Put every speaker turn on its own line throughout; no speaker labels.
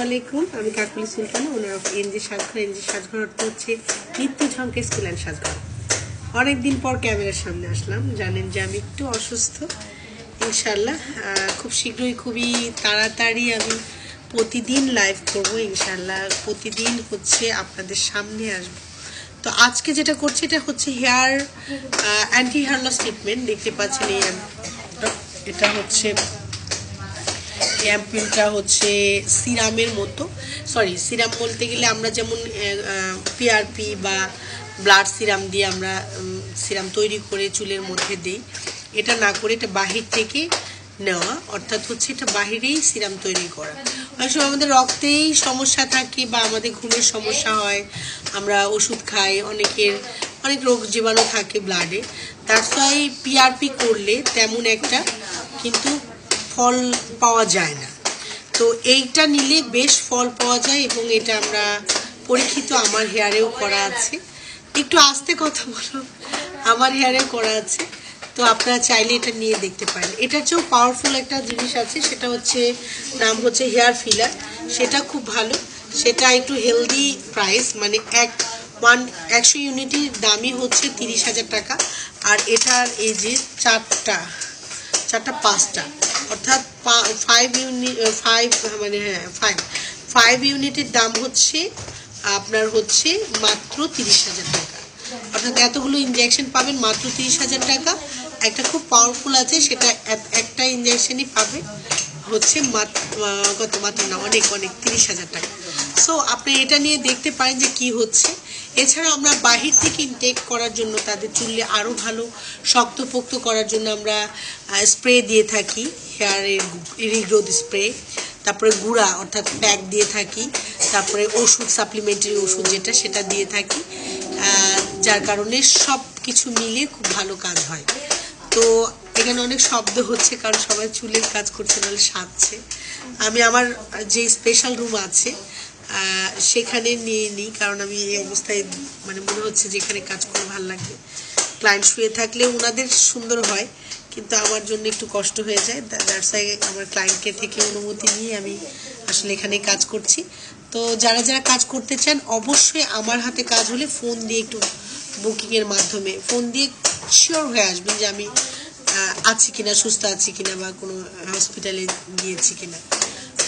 আলাইকুম, আমি Kakuli Sultana, owner of NG Sajghar. NG Sajghar অর্থ হচ্ছে নিত্য ঝঙ্কের স্কুল অ্যান্ড সাজঘর। অনেকদিন পর ক্যামেরার সামনে আসলাম। জানেন যে আমি একটু অসুস্থ। ইনশাল্লাহ খুব শীঘ্রই, খুবই তাড়াতাড়ি আমি প্রতিদিন লাইভ করব। ইনশাল্লাহ প্রতিদিন হচ্ছে আপনাদের সামনে আসবো। তো আজকে যেটা করছি এটা হচ্ছে hair anti hair loss treatment. দেখতে পাচ্ছেন এটা হচ্ছে অ্যাম্পুলটা হচ্ছে সিরামের মতো, সিরাম বলতে গেলে আমরা যেমন পিআরপি বা ব্লাড সিরাম দিয়ে আমরা সিরাম তৈরি করে চুলের মধ্যে দিই, এটা না করে এটা বাহির থেকে নেওয়া, অর্থাৎ হচ্ছে এটা বাহিরেই সিরাম তৈরি করা। অনেক সময় আমাদের রক্তেই সমস্যা থাকে বা আমাদের ঘুমের সমস্যা হয়, আমরা ওষুধ খাই, অনেক রোগ জীবাণু থাকে ব্লাডে। তার সাথে পিআরপি করলে তেমন একটা কিন্তু ফল পাওয়া যায় না। তো এইটা নিলে বেশ ফল পাওয়া যায় এবং এটা আমরা পরীক্ষিত, আমার হেয়ারেও করা আছে। একটু আস্তে কথা বলো, আমার হেয়ারেও করা আছে। তো আপনারা চাইলে এটা নিয়ে দেখতে পারেন। এটার চেয়েও পাওয়ারফুল একটা জিনিস আছে, সেটা হচ্ছে নাম হচ্ছে হেয়ার ফিলার। সেটা খুব ভালো, সেটা একটু হেলদি প্রাইস, মানে 100 ইউনিটের দামই হচ্ছে 30,000 টাকা। আর এটার এই যে চারটা 5টা, অর্থাৎ 5 ইউনিটের দাম হচ্ছে আপনার হচ্ছে মাত্র 30,000 টাকা। অর্থাৎ এতগুলো ইনজেকশন পাবেন মাত্র 30,000 টাকা। একটা খুব পাওয়ারফুল আছে, সেটা একটা ইনজেকশনই পাবে হচ্ছে মাত্র না, অনেক 30,000 টাকা। সো আপনি এটা নিয়ে দেখতে পারেন যে কি হচ্ছে। এছাড়া আমরা বাহির থেকে ইনটেক করার জন্য, তাদের চুলে আরও ভালো শক্তপোক্ত করার জন্য আমরা স্প্রে দিয়ে থাকি, হেয়ারের রিগ্রোথ স্প্রে, তারপরে গুঁড়া অর্থাৎ প্যাক দিয়ে থাকি, তারপরে ওষুধ, সাপ্লিমেন্টারি ওষুধ যেটা, সেটা দিয়ে থাকি, যার কারণে সব কিছু মিলে খুব ভালো কাজ হয়। তো এখানে অনেক শব্দ হচ্ছে কারণ সবাই চুলের কাজ করছে, নাহলে সাজছে। আমি আমার যে স্পেশাল রুম আছে সেখানে নিয়ে নিই, কারণ আমি এই অবস্থায় মানে মনে হচ্ছে যে এখানে কাজ করে ভালো লাগবে। ক্লায়েন্ট শুয়ে থাকলে ওনাদের সুন্দর হয়, কিন্তু আমার জন্য একটু কষ্ট হয়ে যায়। দ্যাটস ওয়াই আমার ক্লায়েন্টকে থেকে অনুমতি নিয়ে আমি আসলে এখানে কাজ করছি। তো যারা কাজ করতে চান অবশ্যই আমার হাতে কাজ হলে ফোন দিয়ে একটু বুকিংয়ের মাধ্যমে ফোন দিয়ে শিওর হয়ে আসবেন যে আমি আছি কিনা, সুস্থ আছি কিনা, বা কোনো হসপিটালে গিয়েছি কিনা।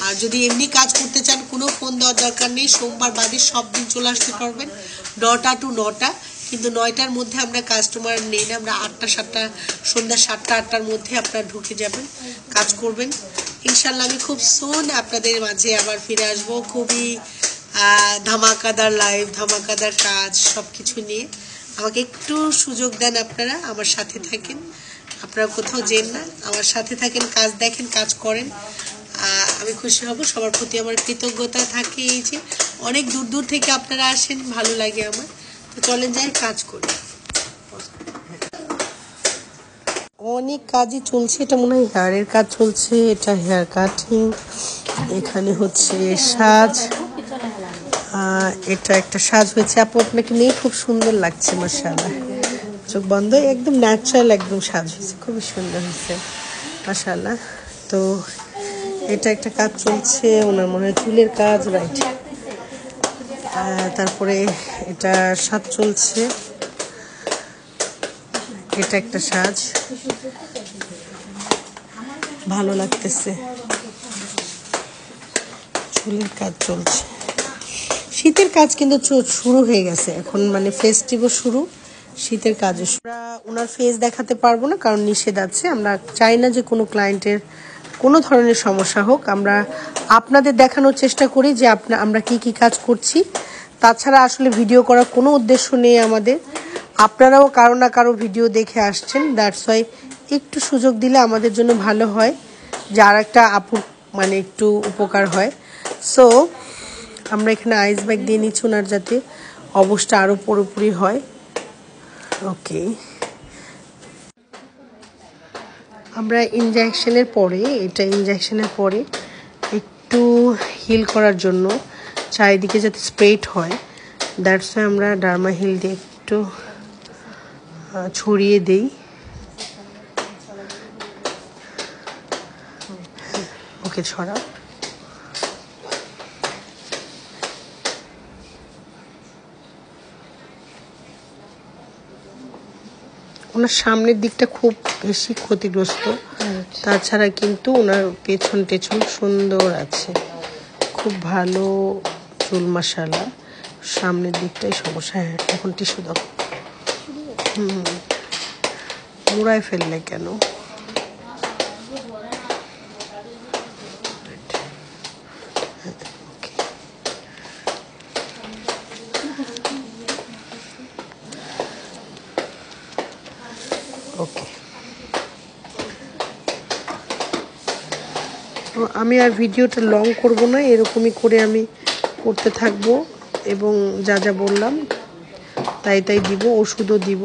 আর যদি এমনি কাজ করতে চান কোনো ফোন দেওয়ার দরকার নেই, সোমবার বাদে সব দিন চলে আসতে পারবেন 9টা to 9টা। কিন্তু 9টার মধ্যে আমরা কাস্টমার নেই না, আমরা 8টা 7টা, সন্ধ্যা 7টা 8টার মধ্যে আপনারা ঢুকে যাবেন, কাজ করবেন। ইনশাল্লাহ আমি খুব সুন আপনাদের মাঝে আবার ফিরে আসবো, খুবই ধামাকাদার লাইভ, ধামাকাদার কাজ, সব কিছু নিয়ে। আমাকে একটু সুযোগ দেন, আপনারা আমার সাথে থাকেন, আপনারা কোথাও যেন না, আমার সাথে থাকেন, কাজ দেখেন, কাজ করেন, আমি খুশি হব। সবার প্রতি আমার কৃতজ্ঞতা থাকে, এই যে অনেক দূর দূর থেকে আপনারা আসেন, ভালো লাগে আমার। তো চলেন যাই কাজ করি। অনেক কাজই চলছে, এটা মনে হয় হেয়ারের কাজ চলছে, এটা হেয়ার কাটিং, এখানে হচ্ছে সাজ, এটা একটা সাজ হয়েছে। আপু আপনাকে নিয়ে খুব সুন্দর লাগছে, মাশাআল্লাহ, চোখ বন্ধ, একদম ন্যাচারাল একদম সাজ হয়েছে, খুবই সুন্দর হয়েছে মাশাআল্লাহ। তো এটা একটা কাজ চলছে, ওনার মনে হয় চুলের কাজ, রাইট। তারপরে এটা সাজ চলছে, এটা একটা সাজ, ভালো লাগতেছে, চুলের কাজ চলছে। শীতের কাজ কিন্তু শুরু হয়ে গেছে এখন, মানে ফেস্টিভও শুরু, শীতের কাজও শুরু। আমরা ওনার ফেস দেখাতে পারবো না কারণ নিষেধ আছে। আমরা চাই না যে কোনো ক্লায়েন্টের কোনো ধরনের সমস্যা হোক। আমরা আপনাদের দেখানোর চেষ্টা করি যে আমরা কি কি কাজ করছি। তাছাড়া আসলে ভিডিও করার কোনো উদ্দেশ্য নেই আমাদের। আপনারাও কারো না কারো ভিডিও দেখে আসছেন, দ্যাটস ওয়াই একটু সুযোগ দিলে আমাদের জন্য ভালো হয়, যে আর একটা আপুর মানে একটু উপকার হয়। সো আমরা এখানে আইস ব্যাগ দিয়ে নিচ্ছি ওনার, যাতে অবস্থা আরও পুরোপুরি হয়। ওকে, আমরা ইনজেকশনের পরে একটু হিল করার জন্য চারিদিকে যাতে স্প্রেড হয়, দ্যাটস ওয়াই আমরা ডার্মা হিল দিয়ে একটু ছড়িয়ে দেই। ওকে, ছড়া। ওনার সামনের দিকটা খুব বেশি ক্ষতিগ্রস্ত, তাছাড়া কিন্তু ওনার পেছন টেছন সুন্দর আছে, খুব ভালো চুল মশালা। সামনের দিকটাই সমস্যা। হ্যাঁ, এখন টিস্যু দাও। মুড়ায় ফেললে কেন? ওকে, আমি আর ভিডিওটা লং করব না, এরকমই করে আমি করতে থাকবো এবং যা যা বললাম তাই তাই দিব, ওষুধও দিব,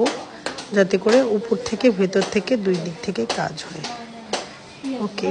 যাতে করে উপর থেকে ভেতর থেকে দুই দিক থেকে কাজ হয়। ওকে।